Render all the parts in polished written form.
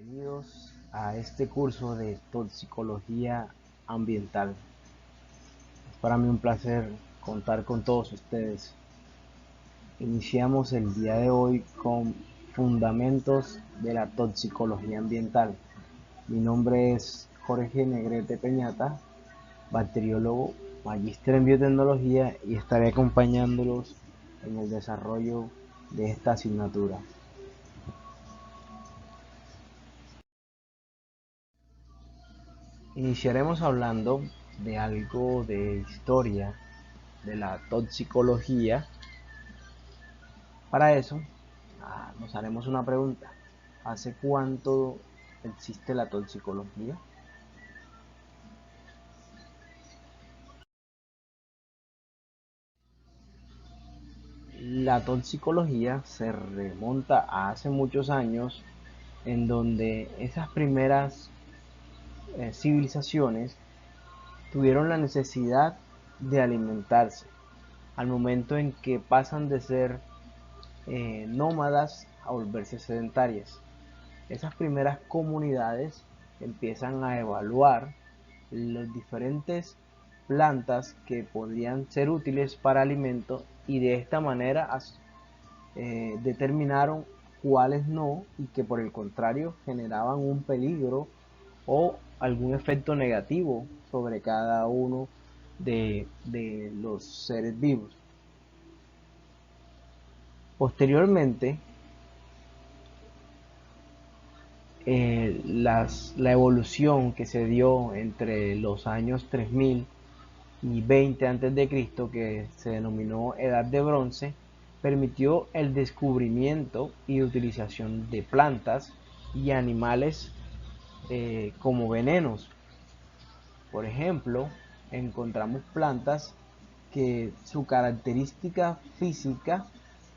Bienvenidos a este curso de toxicología ambiental. Es para mí un placer contar con todos ustedes. Iniciamos el día de hoy con fundamentos de la toxicología ambiental. Mi nombre es Jorge Negrete Peñata, bacteriólogo, magíster en biotecnología y estaré acompañándolos en el desarrollo de esta asignatura. Iniciaremos hablando de algo de historia de la toxicología. Para eso, nos haremos una pregunta. ¿Hace cuánto existe la toxicología? La toxicología se remonta a hace muchos años, en donde esas primeras civilizaciones tuvieron la necesidad de alimentarse, al momento en que pasan de ser nómadas a volverse sedentarias. Esas primeras comunidades empiezan a evaluar las diferentes plantas que podrían ser útiles para alimento y de esta manera determinaron cuáles no, y que por el contrario generaban un peligro o algún efecto negativo sobre cada uno de los seres vivos. Posteriormente, la evolución que se dio entre los años 3000 y 20 a.C., que se denominó Edad de Bronce, permitió el descubrimiento y utilización de plantas y animales como venenos. Por ejemplo, encontramos plantas que su característica física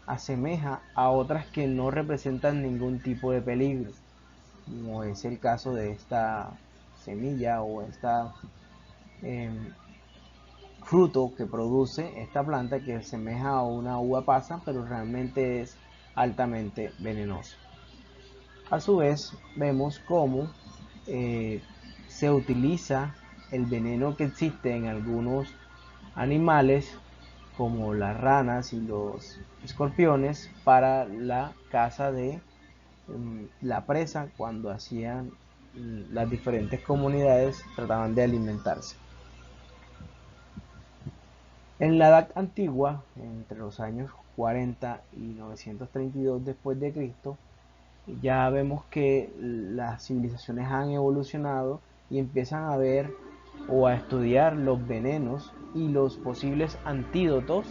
asemeja a otras que no representan ningún tipo de peligro, como es el caso de esta semilla o esta eh, fruto que produce esta planta, que asemeja a una uva pasa, pero realmente es altamente venenoso. A su vez, vemos cómo eh, se utiliza el veneno que existe en algunos animales, como las ranas y los escorpiones, para la caza de la presa cuando hacían las diferentes comunidades trataban de alimentarse. En la Edad Antigua, entre los años 40 y 932 después de Cristo, ya vemos que las civilizaciones han evolucionado y empiezan a ver o a estudiar los venenos y los posibles antídotos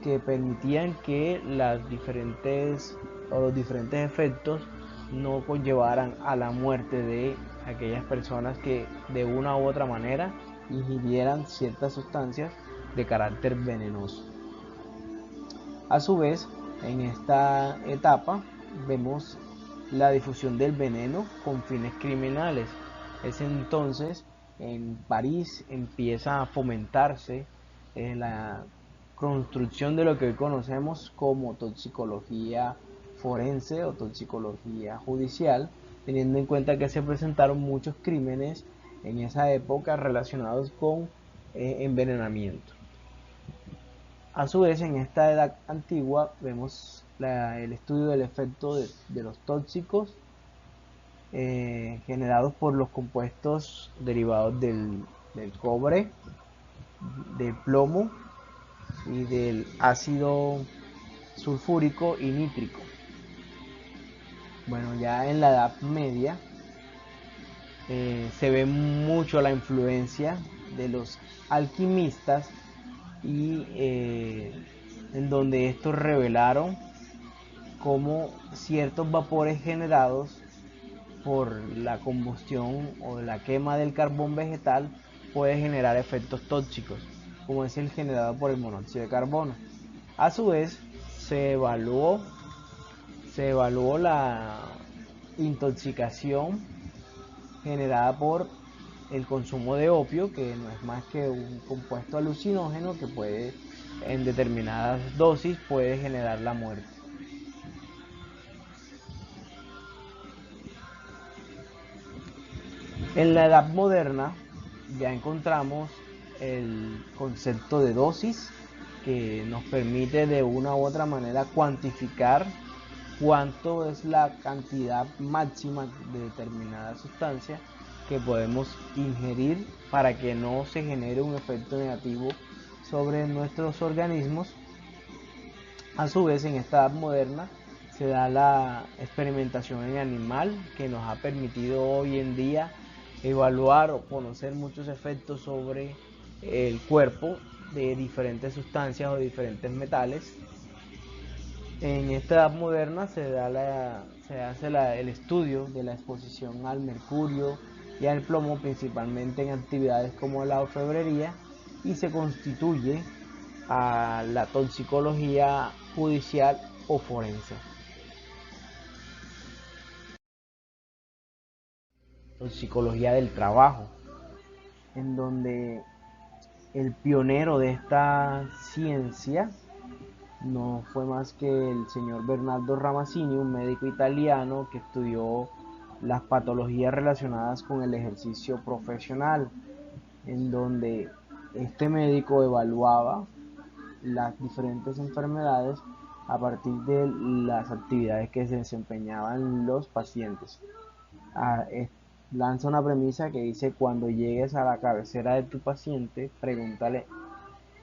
que permitían que los diferentes efectos no conllevaran a la muerte de aquellas personas que de una u otra manera ingirieran ciertas sustancias de carácter venenoso. A su vez, en esta etapa vemos la difusión del veneno con fines criminales. Es entonces en París empieza a fomentarse la construcción de lo que hoy conocemos como toxicología forense o toxicología judicial, teniendo en cuenta que se presentaron muchos crímenes en esa época relacionados con envenenamiento. A su vez, en esta edad antigua vemos el estudio del efecto de los tóxicos generados por los compuestos derivados del cobre, del plomo y del ácido sulfúrico y nítrico. Bueno, ya en la Edad Media se ve mucho la influencia de los alquimistas y en donde estos revelaron cómo ciertos vapores generados por la combustión o la quema del carbón vegetal puede generar efectos tóxicos, como es el generado por el monóxido de carbono. A su vez, se evaluó, la intoxicación generada por el consumo de opio, que no es más que un compuesto alucinógeno que puede, en determinadas dosis, puede generar la muerte. En la edad moderna ya encontramos el concepto de dosis que nos permite de una u otra manera cuantificar cuánto es la cantidad máxima de determinada sustancia que podemos ingerir para que no se genere un efecto negativo sobre nuestros organismos. A su vez, en esta edad moderna se da la experimentación en animal que nos ha permitido hoy en día evaluar o conocer muchos efectos sobre el cuerpo de diferentes sustancias o diferentes metales. En esta edad moderna se hace el estudio de la exposición al mercurio y al plomo, principalmente en actividades como la orfebrería, y se constituye a la toxicología judicial o forense. Toxicología del trabajo, en donde el pionero de esta ciencia no fue más que el señor Bernardo Ramazzini, un médico italiano que estudió las patologías relacionadas con el ejercicio profesional, en donde este médico evaluaba las diferentes enfermedades a partir de las actividades que se desempeñaban los pacientes. Ah, lanza una premisa que dice: cuando llegues a la cabecera de tu paciente, pregúntale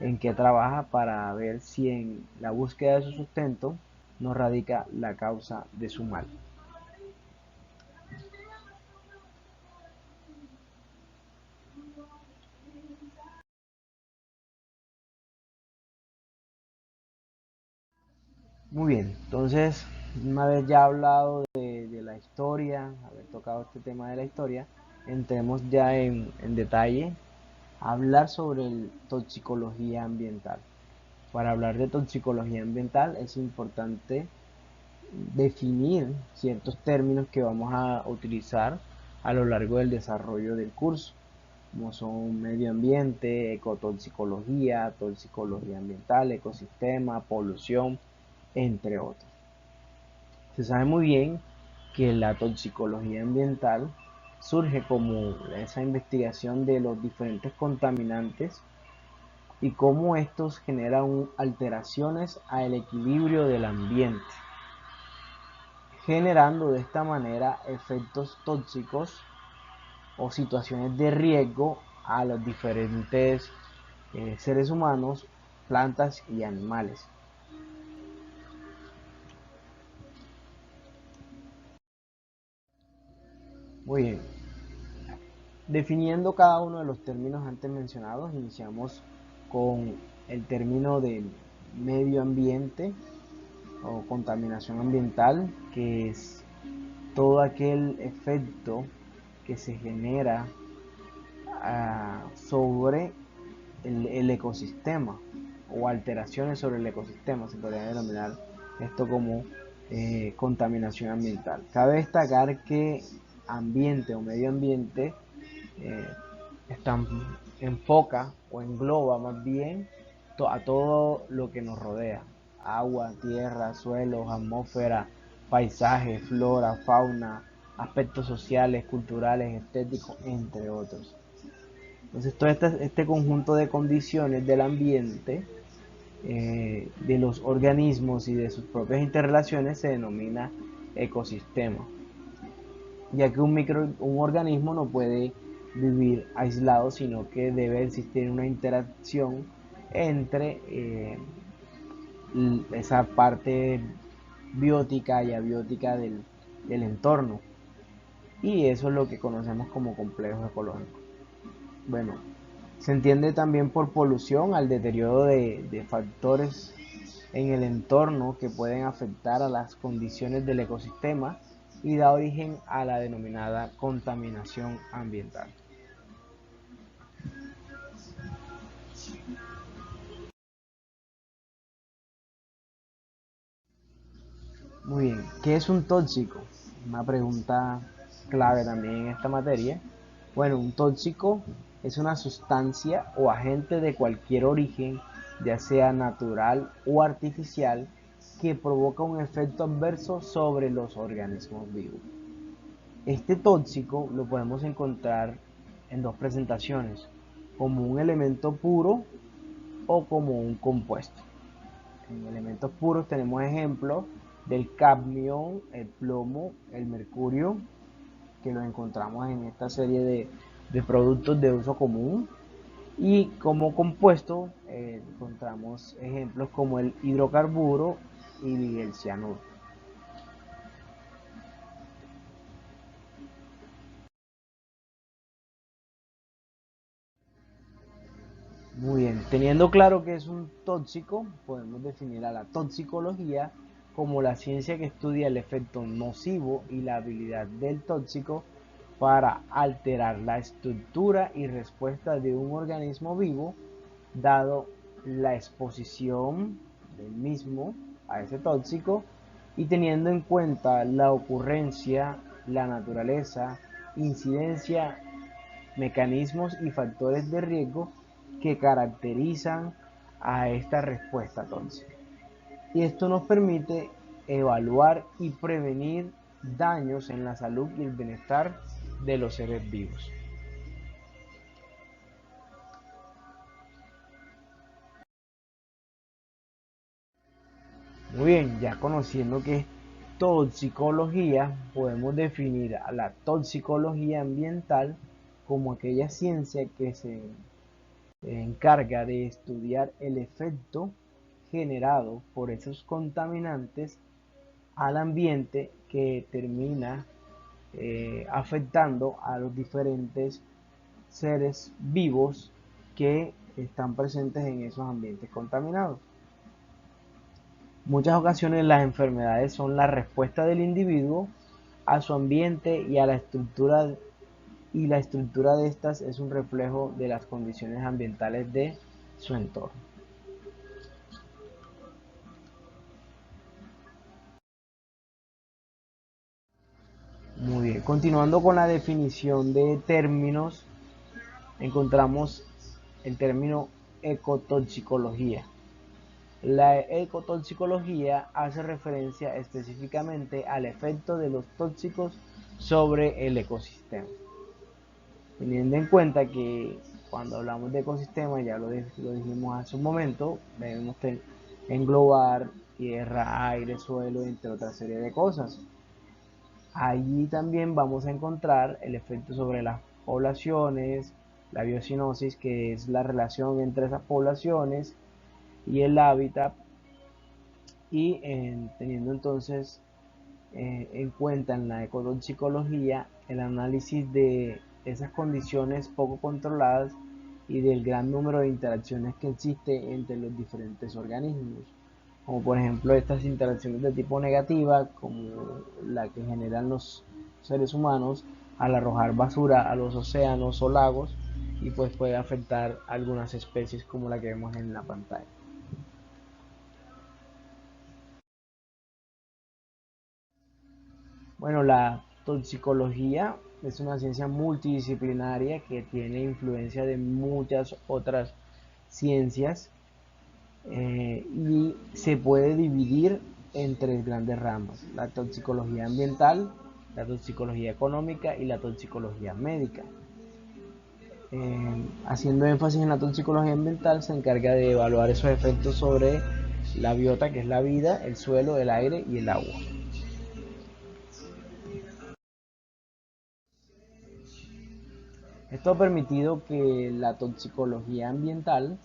en qué trabaja para ver si en la búsqueda de su sustento no radica la causa de su mal. Muy bien, entonces, una vez ya hablado de la historia, haber tocado este tema de la historia, entremos ya en detalle a hablar sobre toxicología ambiental. Para hablar de toxicología ambiental es importante definir ciertos términos que vamos a utilizar a lo largo del desarrollo del curso, como son medio ambiente, ecotoxicología, toxicología ambiental, ecosistema, polución, entre otros. Se sabe muy bien que la toxicología ambiental surge como esa investigación de los diferentes contaminantes y cómo estos generan alteraciones al equilibrio del ambiente, generando de esta manera efectos tóxicos o situaciones de riesgo a los diferentes seres humanos, plantas y animales. Muy bien, definiendo cada uno de los términos antes mencionados, iniciamos con el término de medio ambiente o contaminación ambiental, que es todo aquel efecto que se genera sobre el ecosistema o alteraciones sobre el ecosistema, se podría denominar esto como contaminación ambiental. Cabe destacar que ambiente o medio ambiente eh, están, enfoca o engloba más bien a todo lo que nos rodea: agua, tierra, suelos, atmósfera, paisaje, flora, fauna, aspectos sociales, culturales, estéticos, entre otros. Entonces todo este conjunto de condiciones del ambiente, de los organismos y de sus propias interrelaciones se denomina ecosistema, ya que un organismo no puede vivir aislado, sino que debe existir una interacción entre esa parte biótica y abiótica del entorno, y eso es lo que conocemos como complejo ecológico. Bueno, se entiende también por polución al deterioro de factores en el entorno que pueden afectar a las condiciones del ecosistema y da origen a la denominada contaminación ambiental. Muy bien, ¿qué es un tóxico? Una pregunta clave también en esta materia. Bueno, un tóxico es una sustancia o agente de cualquier origen, ya sea natural o artificial, que provoca un efecto adverso sobre los organismos vivos. Este tóxico lo podemos encontrar en dos presentaciones, como un elemento puro o como un compuesto. En elementos puros tenemos ejemplos del cadmio, el plomo, el mercurio, que los encontramos en esta serie de productos de uso común. Y como compuesto encontramos ejemplos como el hidrocarburo y el cianuro. Muy bien, teniendo claro que es un tóxico, podemos definir a la toxicología como la ciencia que estudia el efecto nocivo y la habilidad del tóxico para alterar la estructura y respuesta de un organismo vivo, dado la exposición del mismo a ese tóxico y teniendo en cuenta la ocurrencia, la naturaleza, incidencia, mecanismos y factores de riesgo que caracterizan a esta respuesta tóxica. Y esto nos permite evaluar y prevenir daños en la salud y el bienestar de los seres vivos. Muy bien, ya conociendo que es toxicología, podemos definir a la toxicología ambiental como aquella ciencia que se encarga de estudiar el efecto generado por esos contaminantes al ambiente que termina afectando a los diferentes seres vivos que están presentes en esos ambientes contaminados. Muchas ocasiones las enfermedades son la respuesta del individuo a su ambiente y la estructura de estas es un reflejo de las condiciones ambientales de su entorno. Muy bien, continuando con la definición de términos, encontramos el término ecotoxicología. La ecotoxicología hace referencia específicamente al efecto de los tóxicos sobre el ecosistema. Teniendo en cuenta que cuando hablamos de ecosistema, ya lo dijimos hace un momento, debemos englobar tierra, aire, suelo, entre otra serie de cosas. Allí también vamos a encontrar el efecto sobre las poblaciones, la biocinosis, que es la relación entre esas poblaciones y el hábitat, y teniendo entonces en cuenta en la ecotoxicología el análisis de esas condiciones poco controladas y del gran número de interacciones que existe entre los diferentes organismos, como por ejemplo estas interacciones de tipo negativa, como la que generan los seres humanos al arrojar basura a los océanos o lagos, y pues puede afectar a algunas especies como la que vemos en la pantalla. Bueno, la toxicología es una ciencia multidisciplinaria que tiene influencia de muchas otras ciencias y se puede dividir en tres grandes ramas: la toxicología ambiental, la toxicología económica y la toxicología médica. Haciendo énfasis en la toxicología ambiental, se encarga de evaluar esos efectos sobre la biota, que es la vida, el suelo, el aire y el agua. Esto ha permitido que la toxicología ambiental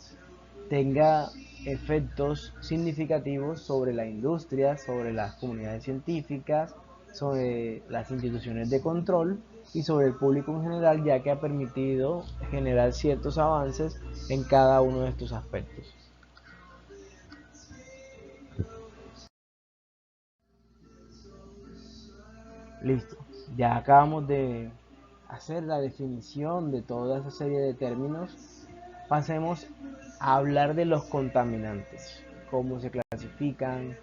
tenga efectos significativos sobre la industria, sobre las comunidades científicas, sobre las instituciones de control y sobre el público en general, ya que ha permitido generar ciertos avances en cada uno de estos aspectos. Listo, ya acabamos de hacer la definición de toda esa serie de términos. Pasemos a hablar de los contaminantes, cómo se clasifican,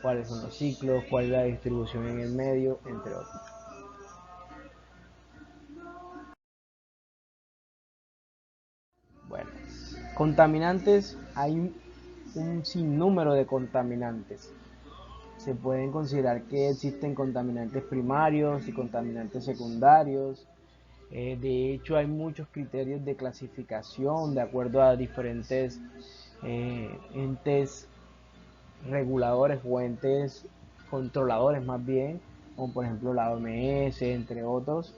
cuáles son los ciclos, cuál es la distribución en el medio, entre otros. Bueno, contaminantes, hay un sinnúmero de contaminantes. se pueden considerar que existen contaminantes primarios y contaminantes secundarios. De hecho, hay muchos criterios de clasificación de acuerdo a diferentes entes reguladores o entes controladores más bien, como por ejemplo la OMS, entre otros.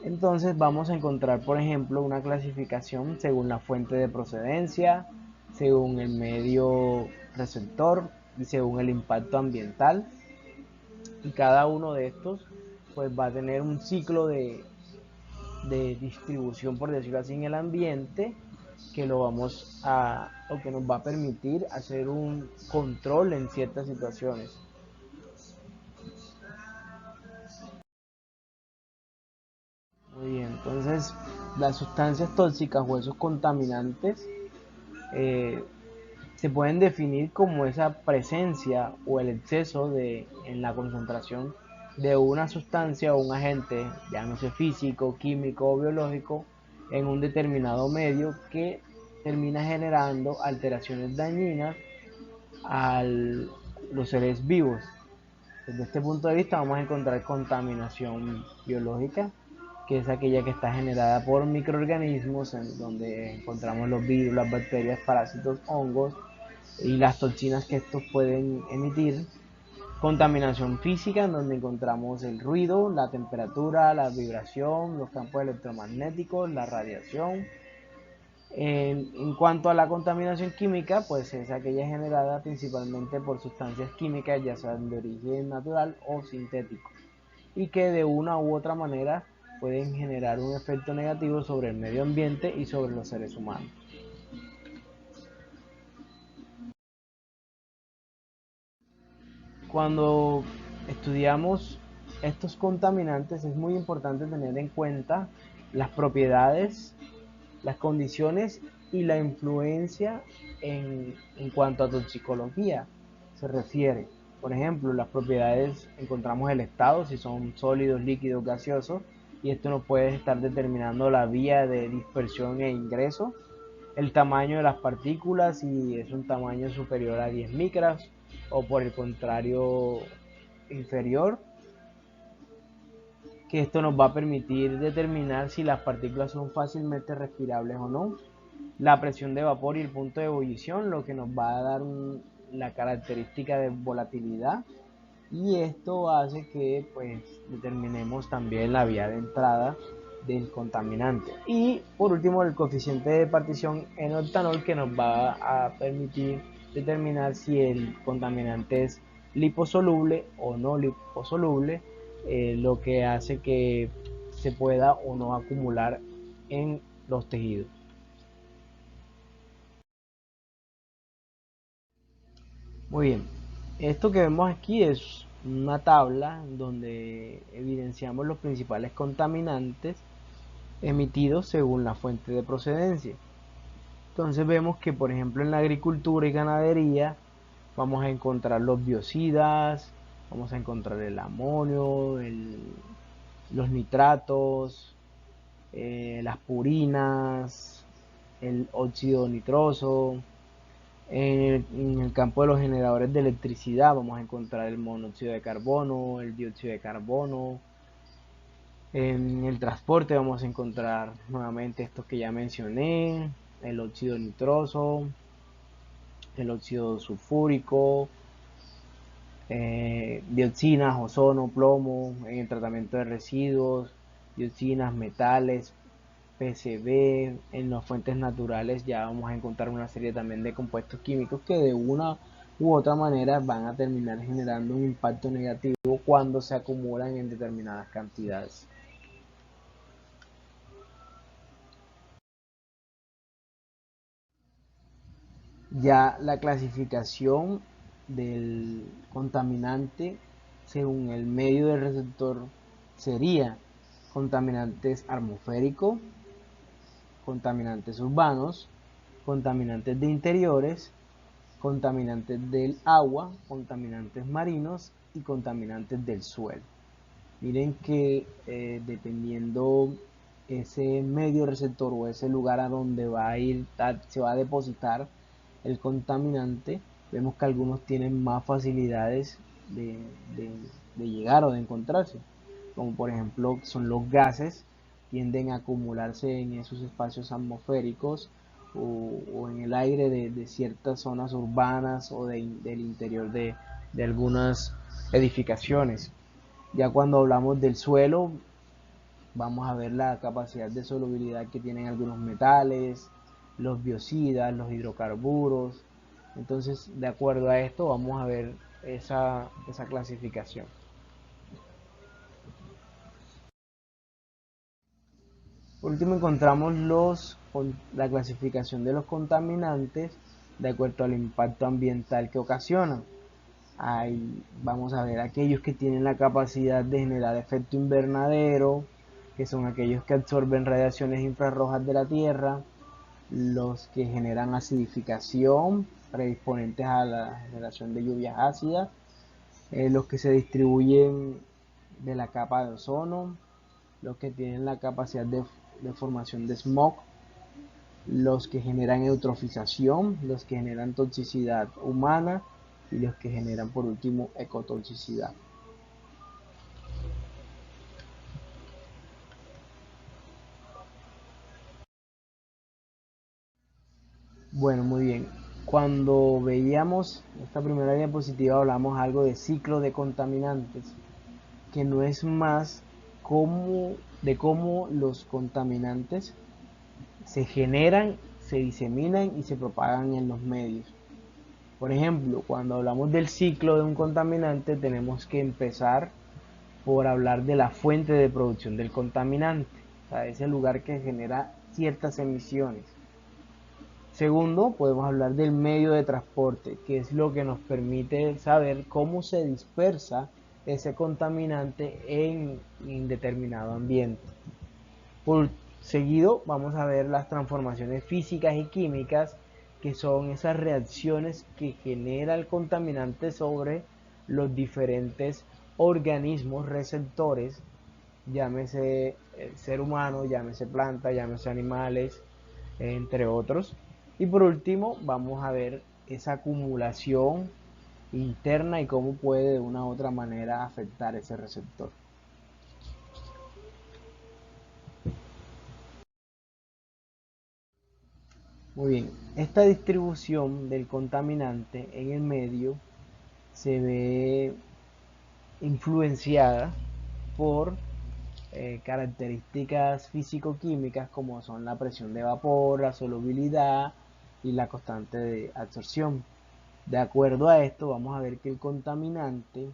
Entonces vamos a encontrar, por ejemplo, una clasificación según la fuente de procedencia, según el medio receptor y según el impacto ambiental. Y cada uno de estos pues va a tener un ciclo de distribución, por decirlo así, en el ambiente que o que nos va a permitir hacer un control en ciertas situaciones. Muy bien, entonces las sustancias tóxicas o esos contaminantes eh, se pueden definir como esa presencia o el exceso en la concentración de una sustancia o un agente, ya no sé físico, químico o biológico, en un determinado medio que termina generando alteraciones dañinas a los seres vivos. Desde este punto de vista vamos a encontrar contaminación biológica, que es aquella que está generada por microorganismos, en donde encontramos los virus, las bacterias, parásitos, hongos y las toxinas que estos pueden emitir. Contaminación física, en donde encontramos el ruido, la temperatura, la vibración, los campos electromagnéticos, la radiación. En cuanto a la contaminación química, pues es aquella generada principalmente por sustancias químicas, ya sean de origen natural o sintético, y que de una u otra manera pueden generar un efecto negativo sobre el medio ambiente y sobre los seres humanos. Cuando estudiamos estos contaminantes es muy importante tener en cuenta las propiedades, las condiciones y la influencia en cuanto a toxicología se refiere. Por ejemplo, las propiedades encontramos el estado, si son sólidos, líquidos, gaseosos, y esto nos puede estar determinando la vía de dispersión e ingreso, el tamaño de las partículas, si es un tamaño superior a 10 micras o por el contrario inferior, que esto nos va a permitir determinar si las partículas son fácilmente respirables o no, la presión de vapor y el punto de ebullición, lo que nos va a dar la característica de volatilidad, y esto hace que pues determinemos también la vía de entrada del contaminante. Y por último el coeficiente de partición en octanol, que nos va a permitir determinar si el contaminante es liposoluble o no liposoluble, lo que hace que se pueda o no acumular en los tejidos. Muy bien, esto que vemos aquí es una tabla donde evidenciamos los principales contaminantes emitidos según la fuente de procedencia. Entonces vemos que, por ejemplo, en la agricultura y ganadería vamos a encontrar los biocidas, vamos a encontrar el amonio, los nitratos, las purinas, el óxido nitroso. En el campo de los generadores de electricidad vamos a encontrar el monóxido de carbono, el dióxido de carbono. En el transporte vamos a encontrar nuevamente estos que ya mencioné, el óxido nitroso, el óxido sulfúrico, dioxinas, ozono, plomo, en el tratamiento de residuos, dioxinas, metales, PCB. En las fuentes naturales ya vamos a encontrar una serie también de compuestos químicos que de una u otra manera van a terminar generando un impacto negativo cuando se acumulan en determinadas cantidades. Ya la clasificación del contaminante según el medio del receptor sería contaminantes atmosféricos, contaminantes urbanos, contaminantes de interiores, contaminantes del agua, contaminantes marinos y contaminantes del suelo. Miren que dependiendo ese medio receptor o ese lugar a donde va a ir, se va a depositar el contaminante, vemos que algunos tienen más facilidades de, de- de llegar o de encontrarse, como por ejemplo son los gases, tienden a acumularse en esos espacios atmosféricos o en el aire de ciertas zonas urbanas o del interior de algunas edificaciones. Ya cuando hablamos del suelo, vamos a ver la capacidad de solubilidad que tienen algunos metales, los biocidas, los hidrocarburos. Entonces, de acuerdo a esto, vamos a ver esa clasificación. Por último, encontramos la clasificación de los contaminantes de acuerdo al impacto ambiental que ocasionan. Ahí vamos a ver aquellos que tienen la capacidad de generar efecto invernadero, que son aquellos que absorben radiaciones infrarrojas de la Tierra, los que generan acidificación, predisponentes a la generación de lluvias ácidas, los que se distribuyen de la capa de ozono, los que tienen la capacidad de formación de smog, los que generan eutrofización, los que generan toxicidad humana y los que generan por último ecotoxicidad. Bueno, muy bien. Cuando veíamos esta primera diapositiva hablamos algo de ciclo de contaminantes, que no es más de cómo los contaminantes se generan, se diseminan y se propagan en los medios. Por ejemplo, cuando hablamos del ciclo de un contaminante tenemos que empezar por hablar de la fuente de producción del contaminante, o sea, ese lugar que genera ciertas emisiones. Segundo, podemos hablar del medio de transporte, que es lo que nos permite saber cómo se dispersa ese contaminante en determinado ambiente. Por seguido, vamos a ver las transformaciones físicas y químicas, que son esas reacciones que genera el contaminante sobre los diferentes organismos receptores, llámese ser humano, llámese planta, llámese animales, entre otros. Y por último, vamos a ver esa acumulación interna y cómo puede de una u otra manera afectar ese receptor. Muy bien, esta distribución del contaminante en el medio se ve influenciada por características físico-químicas como son la presión de vapor, la solubilidad y la constante de absorción. De acuerdo a esto, vamos a ver que el contaminante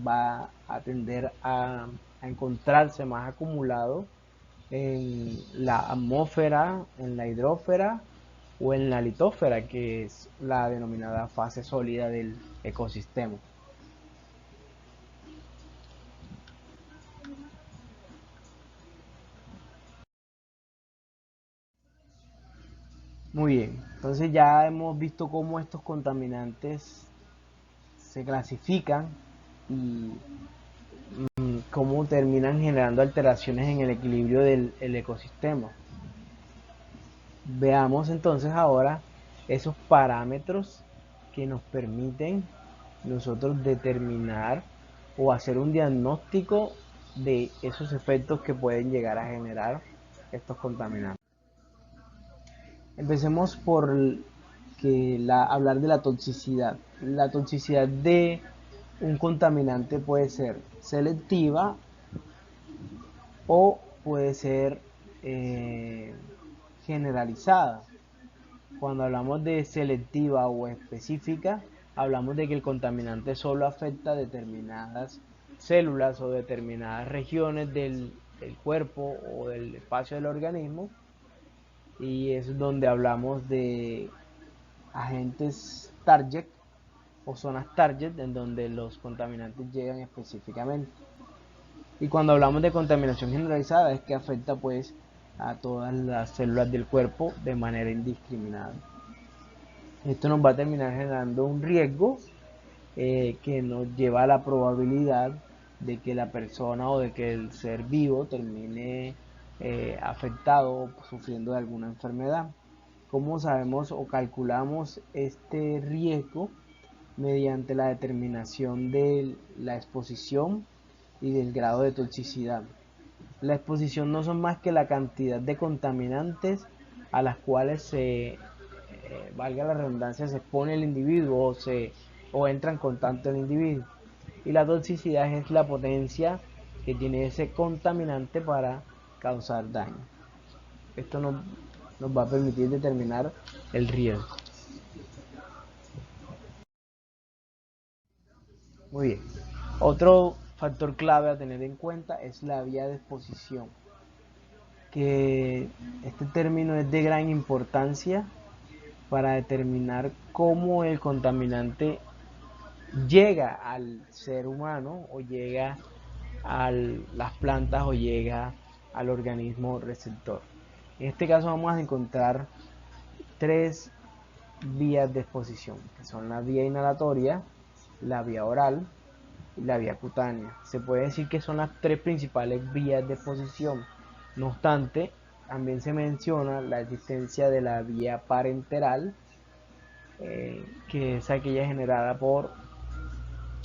va a tender a encontrarse más acumulado en la atmósfera, en la hidrósfera o en la litósfera, que es la denominada fase sólida del ecosistema. Muy bien, entonces ya hemos visto cómo estos contaminantes se clasifican y cómo terminan generando alteraciones en el equilibrio del ecosistema. Veamos entonces ahora esos parámetros que nos permiten nosotros determinar o hacer un diagnóstico de esos efectos que pueden llegar a generar estos contaminantes. Empecemos por hablar de la toxicidad. La toxicidad de un contaminante puede ser selectiva o puede ser eh, generalizada. Cuando hablamos de selectiva o específica, hablamos de que el contaminante solo afecta a determinadas células o determinadas regiones del cuerpo o del espacio del organismo, y es donde hablamos de agentes target o zonas target en donde los contaminantes llegan específicamente. Y cuando hablamos de contaminación generalizada es que afecta pues a todas las células del cuerpo de manera indiscriminada. Esto nos va a terminar generando un riesgo que nos lleva a la probabilidad de que la persona o de que el ser vivo termine afectado o sufriendo de alguna enfermedad, ¿Cómo sabemos o calculamos este riesgo? Mediante la determinación de la exposición y del grado de toxicidad. La exposición no son más que la cantidad de contaminantes a las cuales valga la redundancia, se expone el individuo o entra en contacto el individuo. Y la toxicidad es la potencia que tiene ese contaminante para causar daño. Esto nos va a permitir determinar el riesgo. Muy bien. Otro factor clave a tener en cuenta es la vía de exposición, que este término es de gran importancia para determinar cómo el contaminante llega al ser humano o llega a las plantas o llega al organismo receptor. En este caso vamos a encontrar tres vías de exposición, que son la vía inhalatoria, la vía oral y la vía cutánea. Se puede decir que son las tres principales vías de exposición. No obstante, también se menciona la existencia de la vía parenteral, que es aquella generada por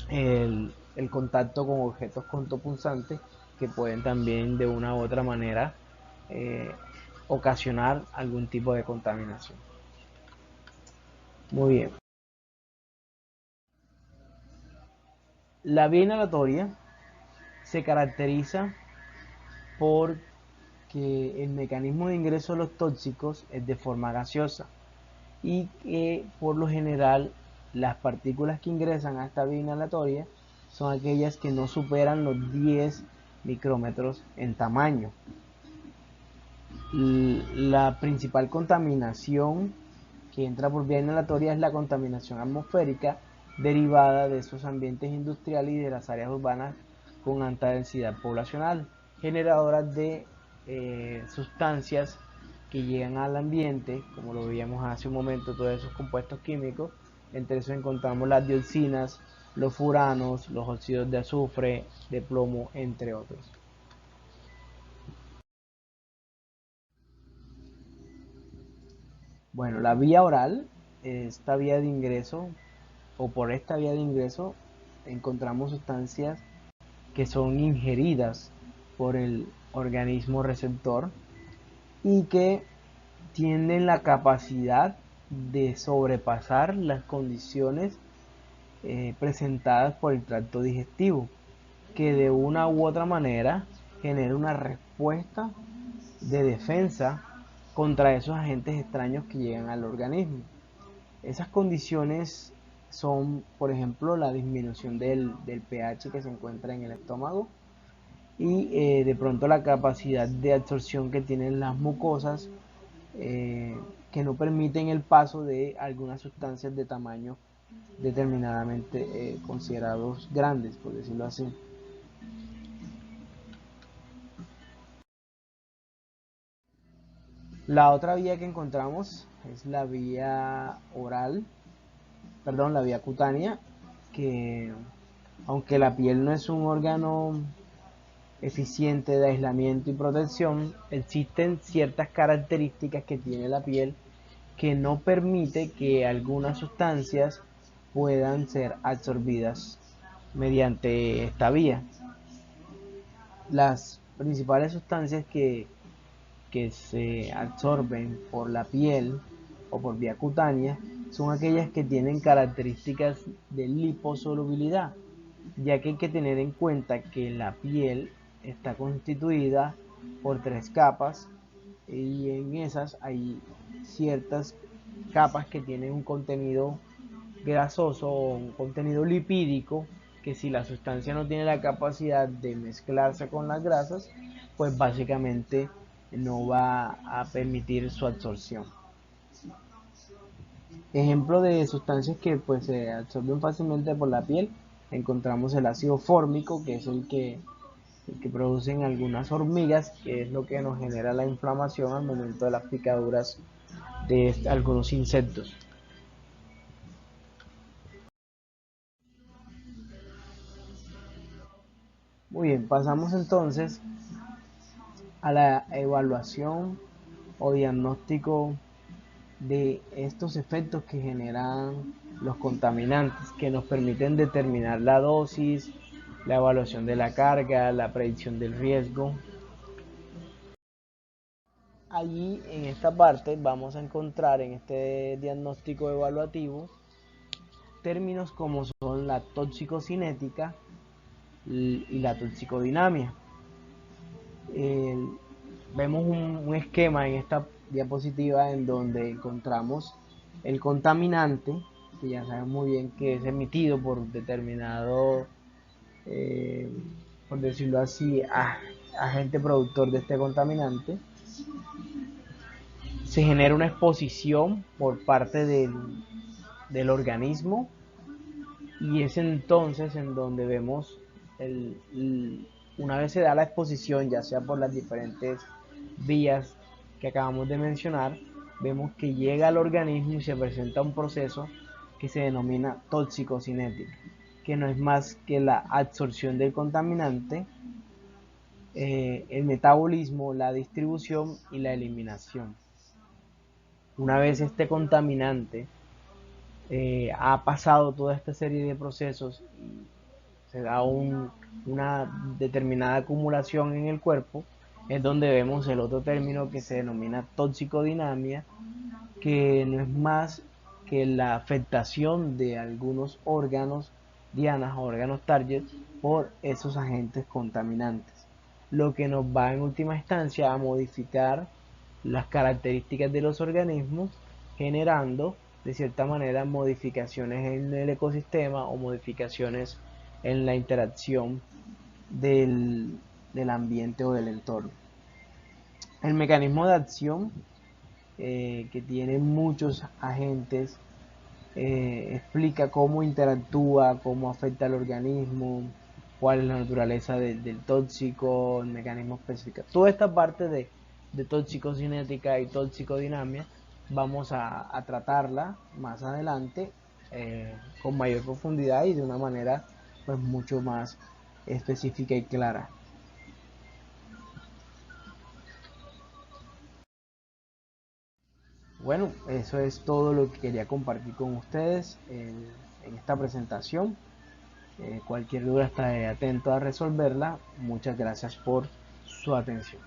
el contacto con objetos contopunzantes que pueden también de una u otra manera eh, ocasionar algún tipo de contaminación. Muy bien. La vía inhalatoria se caracteriza por que el mecanismo de ingreso de los tóxicos es de forma gaseosa y que por lo general las partículas que ingresan a esta vía inhalatoria son aquellas que no superan los 10 micrómetros en tamaño. La principal contaminación que entra por vía inhalatoria es la contaminación atmosférica derivada de esos ambientes industriales y de las áreas urbanas con alta densidad poblacional, generadoras de sustancias que llegan al ambiente, como lo veíamos hace un momento, todos esos compuestos químicos. Entre eso encontramos las dioxinas, los furanos, los óxidos de azufre, de plomo, entre otros. Bueno, la vía oral, esta vía de ingreso, o por esta vía de ingreso, encontramos sustancias que son ingeridas por el organismo receptor y que tienen la capacidad de sobrepasar las condiciones presentadas por el tracto digestivo, que de una u otra manera genera una respuesta de defensa contra esos agentes extraños que llegan al organismo. Esas condiciones son, por ejemplo, la disminución del pH que se encuentra en el estómago y de pronto la capacidad de absorción que tienen las mucosas, que no permiten el paso de algunas sustancias de tamaño determinadamente considerados grandes, por decirlo así. La otra vía que encontramos es la vía oral, perdón, la vía cutánea, que aunque la piel no es un órgano eficiente de aislamiento y protección, existen ciertas características que tiene la piel que no permite que algunas sustancias puedan ser absorbidas mediante esta vía. Las principales sustancias que se absorben por la piel o por vía cutánea son aquellas que tienen características de liposolubilidad, ya que hay que tener en cuenta que la piel está constituida por tres capas y en esas hay ciertas capas que tienen un contenido grasoso o un contenido lipídico, que si la sustancia no tiene la capacidad de mezclarse con las grasas, pues básicamente no va a permitir su absorción. Ejemplo de sustancias que pues se absorben fácilmente por la piel, encontramos el ácido fórmico, que es el que producen algunas hormigas, que es lo que nos genera la inflamación al momento de las picaduras de algunos insectos. Muy bien, pasamos entonces a la evaluación o diagnóstico de estos efectos que generan los contaminantes, que nos permiten determinar la dosis, la evaluación de la carga, la predicción del riesgo. Allí en esta parte vamos a encontrar en este diagnóstico evaluativo términos como son la toxicocinética y la toxicodinamia. Vemos un esquema en esta diapositiva en donde encontramos el contaminante, que ya sabemos muy bien que es emitido por determinado, por decirlo así, agente productor de este contaminante. Se genera una exposición por parte del organismo, y es entonces en donde vemos una vez se da la exposición, ya sea por las diferentes vías que acabamos de mencionar, vemos que llega al organismo y se presenta un proceso que se denomina toxicocinética, que no es más que la absorción del contaminante, el metabolismo, la distribución y la eliminación. Una vez este contaminante ha pasado toda esta serie de procesos y se da una determinada acumulación en el cuerpo, es donde vemos el otro término que se denomina toxicodinamia, que no es más que la afectación de algunos órganos dianas o órganos target por esos agentes contaminantes, lo que nos va en última instancia a modificar las características de los organismos, generando de cierta manera modificaciones en el ecosistema o modificaciones en la interacción del ambiente o del entorno. El mecanismo de acción, que tiene muchos agentes, explica cómo interactúa, cómo afecta al organismo, cuál es la naturaleza del tóxico, el mecanismo específico. Toda esta parte de toxicocinética y toxicodinamia vamos a tratarla más adelante, con mayor profundidad y de una manera pues mucho más específica y clara. Bueno, eso es todo lo que quería compartir con ustedes en esta presentación. Cualquier duda estaré atento a resolverla. Muchas gracias por su atención.